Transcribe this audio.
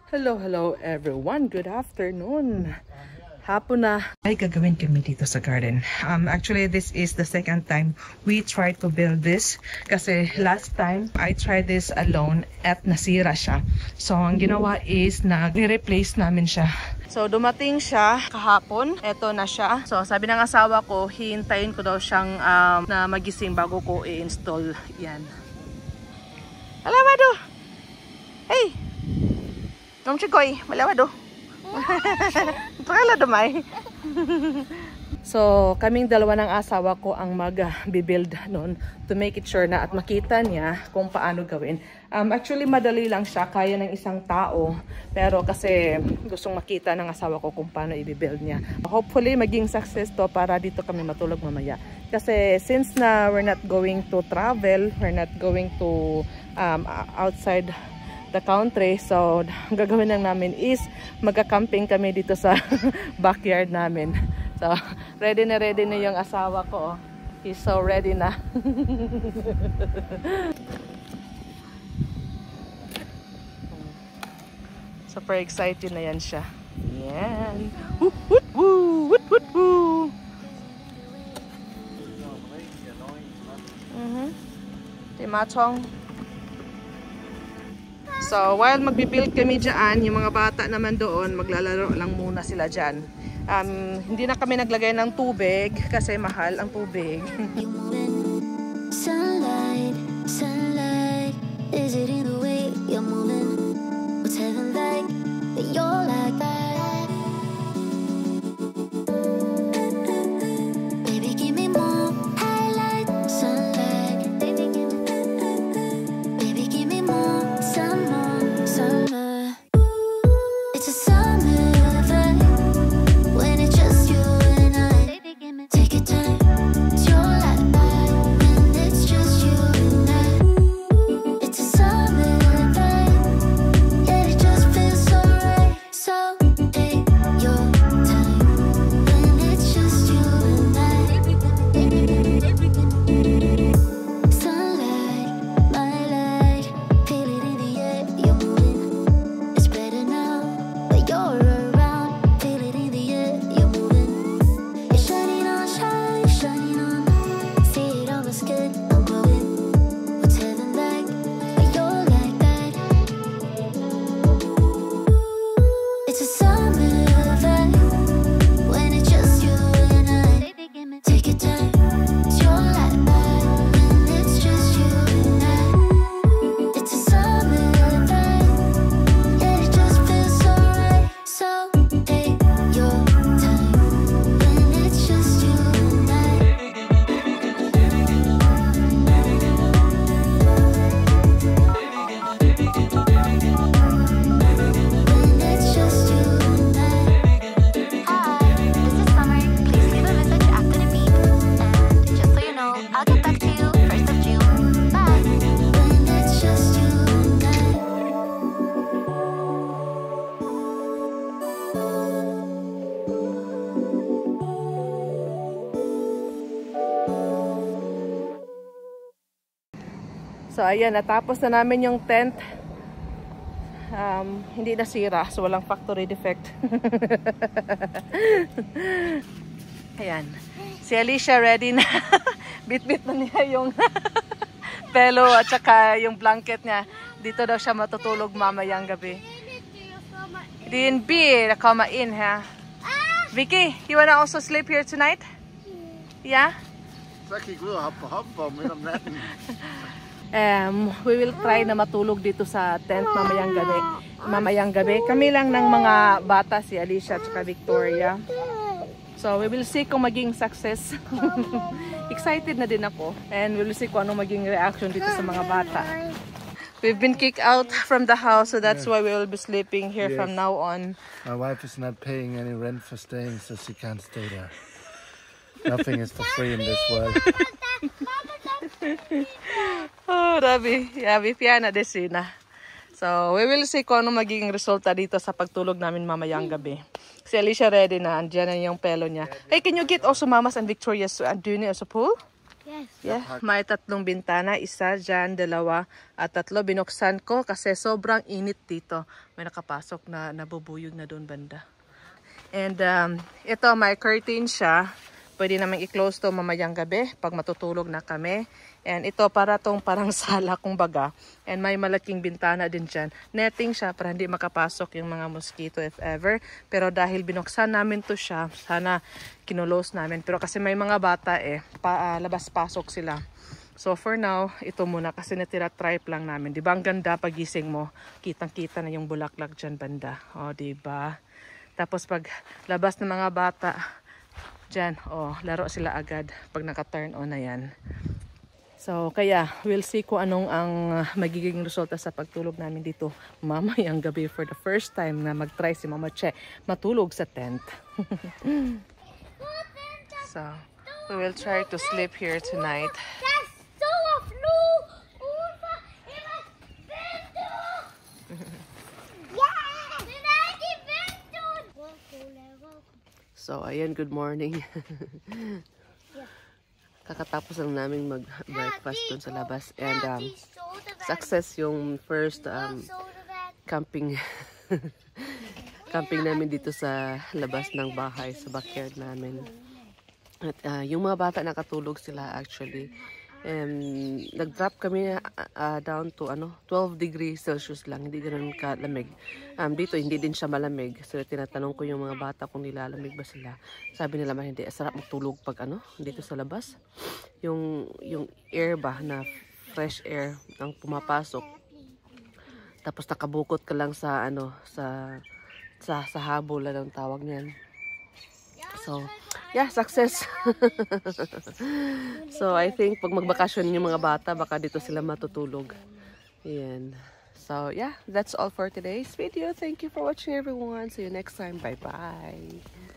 Hello everyone. Good afternoon. Hapon na. Ay gagawin kami dito sa garden. Actually, this is the second time we tried to build this. Kasi last time, I tried this alone at nasira siya. So, ang ginawa is nag-replace namin siya. So, dumating siya kahapon. Eto na siya. So, sabi ng asawa ko, hihintayin ko daw siyang na magising bago ko i-install yan. Malawado! Hey! Nom chikoy, malawado. Pagkala dumay. So, kaming dalawa ng asawa ko ang mag-build noon to make it sure na at makita niya kung paano gawin. Actually, madali lang siya. Kaya ng isang tao. Pero kasi gustong makita ng asawa ko kung paano i-build niya. Hopefully, maging success to para dito kami matulog mamaya. Kasi since na we're not going to travel, we're not going to outside the country, so gagawin lang namin is magka-camping kami dito sa backyard namin. So ready na yung asawa ko. He's so ready na. Super excited na yan siya. Yan. Woo woo woo woo woo woo. Timachong. So, while magbibuild kami dyan, yung mga bata naman doon, maglalaro lang muna sila dyan. Hindi na kami naglagay ng tubig kasi mahal ang tubig. Sunlight, sunlight, is it in the way you're moving? What's heaven like? That you're like that. Baby, give me more highlight, sunlight. Baby, give me more, some more, summer. It's a summer vibe when it's just you and I. Take your time, it's your life when it's just you and I. It's a summer vibe, yeah, it just feels so right. So take your time when it's just you and I. Sunlight, my light, feel it in the air, you're moving. It's better now, but you're around. Feel it in the air, you're moving. You're shining on, shining on. See it on my skin, I'm glowing. What's heaven like? But you're like that. It's a summer vibe when it's just you and I. Take your time, it's your life when it's just you and I. It's a summer vibe, yeah, it just feels so right. So take your time when it's just you and I. When it's just you and I. Hi, this is Summer. Please leave a message after the beep. And just so you know, I'll get back to you 1st of June. Bye. When it's just you and I. So ayan, natapos na namin yung tent. Hindi nasira, so walang factory defect. Ayan. Si Alicia ready na. Bit-bit na niya yung pelo at saka yung blanket niya. Dito daw siya matutulog mamayang gabi. Din B, nakama in ha. Vicky, you wanna also sleep here tonight? Yeah? We will try na matulog dito sa tent mamayang gabi. Kami lang ng mga bata, si Alicia at saka Victoria. So we will see kung maging success. Excited na din ako. And we will see kung anong maging reaction dito sa mga bata. We've been kicked out from the house, so that's why we will be sleeping here from now on. My wife is not paying any rent for staying, so she can't stay there. Nothing is for free in this world. Oh, Rabi. Yabi, piana desina. So, we will see kung ano magiging resulta dito sa pagtulog namin mamayang gabi. Si Alicia ready na. Andiyan na yung pelo niya. Hey, can you get also Mama's and Victoria's doing it as a pool? Yes. Yeah, may 3 bintana, 1 dyan, 2 at 3 binuksan ko kasi sobrang init dito. May nakapasok na nabubuyog na doon banda. And ito may curtain siya. Pwede naman i-close to mamayang gabi pag matutulog na kami. And ito para tong parang sala kumbaga. And may malaking bintana din dyan. Netting siya para hindi makapasok yung mga mosquito if ever. Pero dahil binuksan namin to siya, sana kinulose namin. Pero kasi may mga bata labas-pasok sila. So for now, ito muna kasi natira-tripe lang namin. Diba ang ganda pagising mo, kitang-kita na yung bulaklak dyan banda. O diba? Tapos pag labas ng mga bata, dyan, laro sila agad pag naka-turn on na yan. So, kaya, we'll see kung anong ang magiging resulta sa pagtulog namin dito mamayang gabi for the first time na mag-try si Mama Che matulog sa tent. So, we will try to sleep here tonight. So, ayan, good morning. Kakatapos lang namin mag-breakfast dun sa labas. And success yung first camping camping namin dito sa labas ng bahay, sa backyard namin. At yung mga bata nakatulog sila actually. Nag-drop kami down to 12 degrees Celsius lang, hindi ganoon kalamig. Dito hindi din siya malamig. So tinatanong ko yung mga bata kung nilalamig ba sila. Sabi nila man hindi, sarap magtulog pag dito sa labas. Yung air ba na fresh air ang pumapasok. Tapos nakabukot ka lang sa sa habol ang tawag niyan. So, yeah, success. So, I think pag magbakasyon yung mga bata, baka dito sila matutulog. Ayan. So, yeah, that's all for today's video. Thank you for watching, everyone. See you next time. Bye-bye.